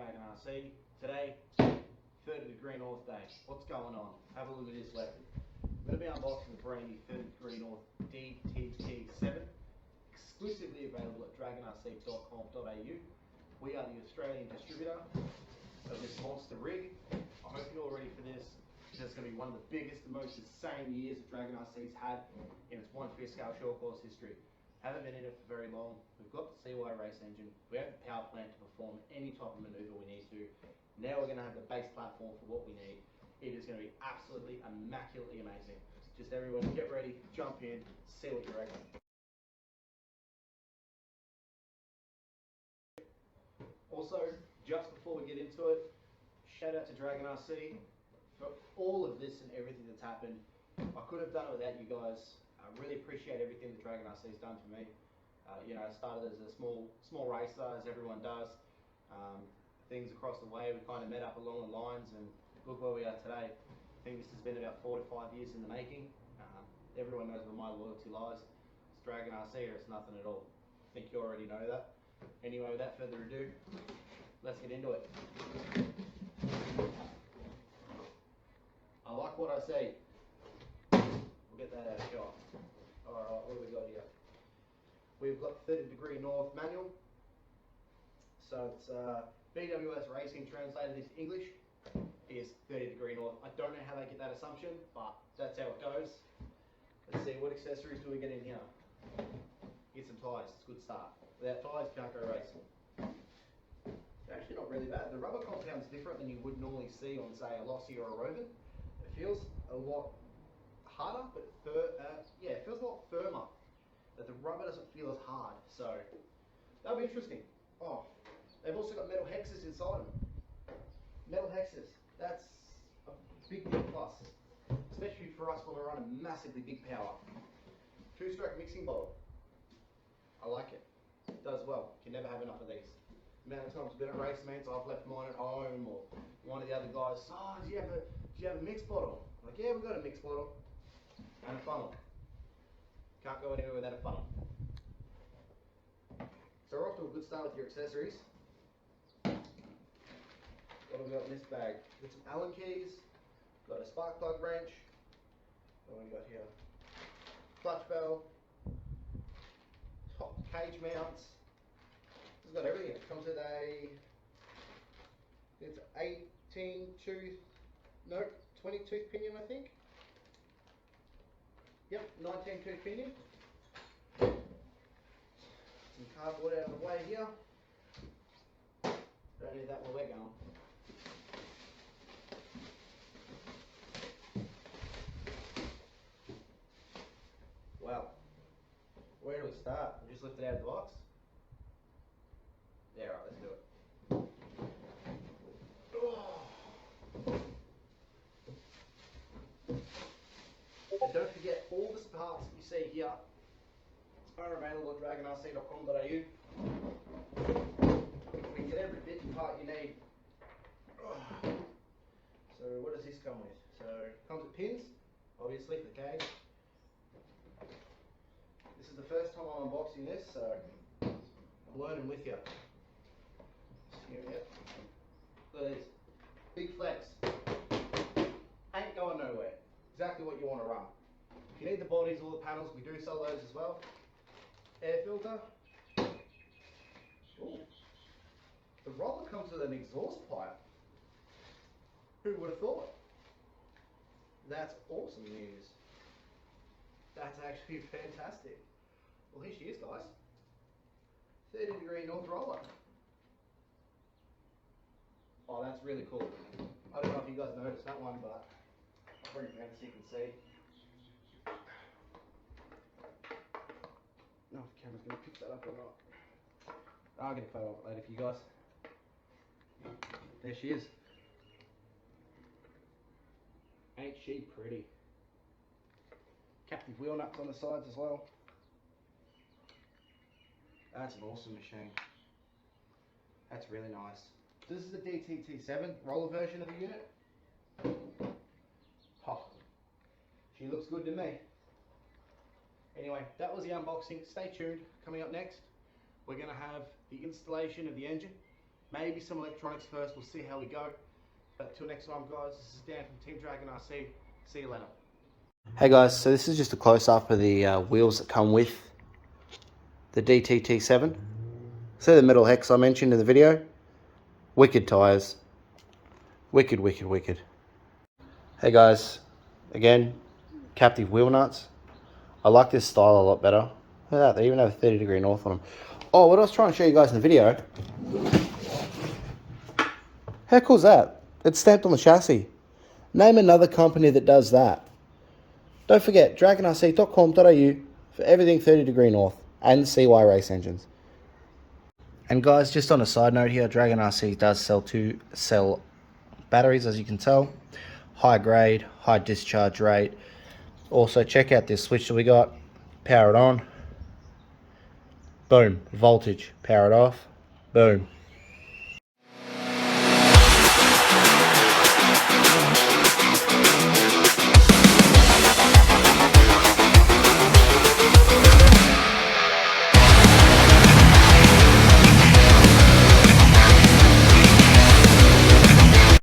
Dragon RC. Today, 30 degree north day. What's going on? Have a look at this weapon. I'm going to be unboxing the brand new 30 degree north Deg Nth 7, exclusively available at dragonrc.com.au. We are the Australian distributor of this monster rig. I hope you're all ready for this. It's going to be one of the biggest and most insane years that Dragon RC's had in its 1/5 scale short course history. Haven't been in it for very long. We've got the CY race engine. We have the power plant to perform any type of manoeuvre we need to. Now we're going to have the base platform for what we need. It is going to be absolutely immaculately amazing. Just everyone get ready, jump in, see what you reckon. Also, just before we get into it, shout out to Dragon RC for all of this and everything that's happened. I could have done it without you guys. I really appreciate everything that Dragon RC has done for me. I started as a small racer, as everyone does. Things across the way, we kind of met up along the lines, and look where we are today. I think this has been about 4 to 5 years in the making. Everyone knows where my loyalty lies. It's Dragon RC or it's nothing at all. I think you already know that. Anyway, without further ado, let's get into it. I like what I see. We'll get that out of shot. Alright, what have we got here? We've got 30 degree north manual. So it's BWS Racing translated into English is 30 degree north. I don't know how they get that assumption, but that's how it goes. Let's see, what accessories do we get in here? Get some tyres, it's a good start. Without tyres, can't go racing. They're actually not really bad. The rubber compound's different than you would normally see on, say, a Lossy or a Rogan. It feels a lot harder, but it feels a lot firmer. But the rubber doesn't feel as hard, so that'll be interesting. Oh, they've also got metal hexes inside them. Metal hexes, that's a big plus, especially for us when we're running massively big power. 2-stroke mixing bowl. I like it. It does well. You can never have enough of these. The amount of times I've been at race meets, I've left mine at home, or one of the other guys, oh, do you have a mixed bottle? I'm like, yeah, we've got a mixed bottle. And a funnel. Can't go anywhere without a funnel. So we're off to a good start with your accessories. What have we got in this bag? Got some Allen keys, got a spark plug wrench. What have we got here? Clutch valve, top cage mounts. It's got everything. It comes with it's 20 tooth pinion, I think. Yep, 19 tooth pinion. Some cardboard out of the way here. Don't need that where we're going. Well, where do we start? We just lift it out of the box. Yeah, right, let's do it. And don't forget, all the parts that you see here are available at dragonrc.com.au. We get every bit and part you need. So what does this come with? So it comes with pins, obviously, for the cage. This is the first time I'm unboxing this, so I'm learning with you. Here we go. Look at this. Big flex. Ain't going nowhere. Exactly what you want to run. If you need the bodies or the panels, we do sell those as well. Air filter. Ooh. The roller comes with an exhaust pipe. Who would have thought? That's awesome news. That's actually fantastic. Well, here she is, guys. 30 degree north roller. Oh, that's really cool. I don't know if you guys noticed that one, but I'll bring it around so you can see. No, if the camera's going to pick that up or not. I'll get a photo of it later for you guys. There she is. Ain't she pretty? Captive wheel nuts on the sides as well. That's an awesome machine. That's really nice. This is the DTT7 roller version of the unit. Oh, she looks good to me. Anyway, that was the unboxing. Stay tuned. Coming up next, we're going to have the installation of the engine. Maybe some electronics first, we'll see how we go. But till next time guys, this is Dan from Team Dragon RC. See you later. Hey guys, so this is just a close-up of the wheels that come with the DTT7. See the metal hex I mentioned in the video? Wicked tyres. Wicked, wicked, wicked. Hey guys, again, captive wheel nuts. I like this style a lot better. Look at that, they even have a 30° north on them. Oh, what I was trying to show you guys in the video. How cool is that? It's stamped on the chassis. Name another company that does that. Don't forget, dragonrc.com.au for everything 30° north and CY race engines. And guys, just on a side note here, Dragon RC does sell batteries, as you can tell. High grade, high discharge rate. Also, check out this switch that we got. Power it on. Boom. Voltage. Power it off. Boom.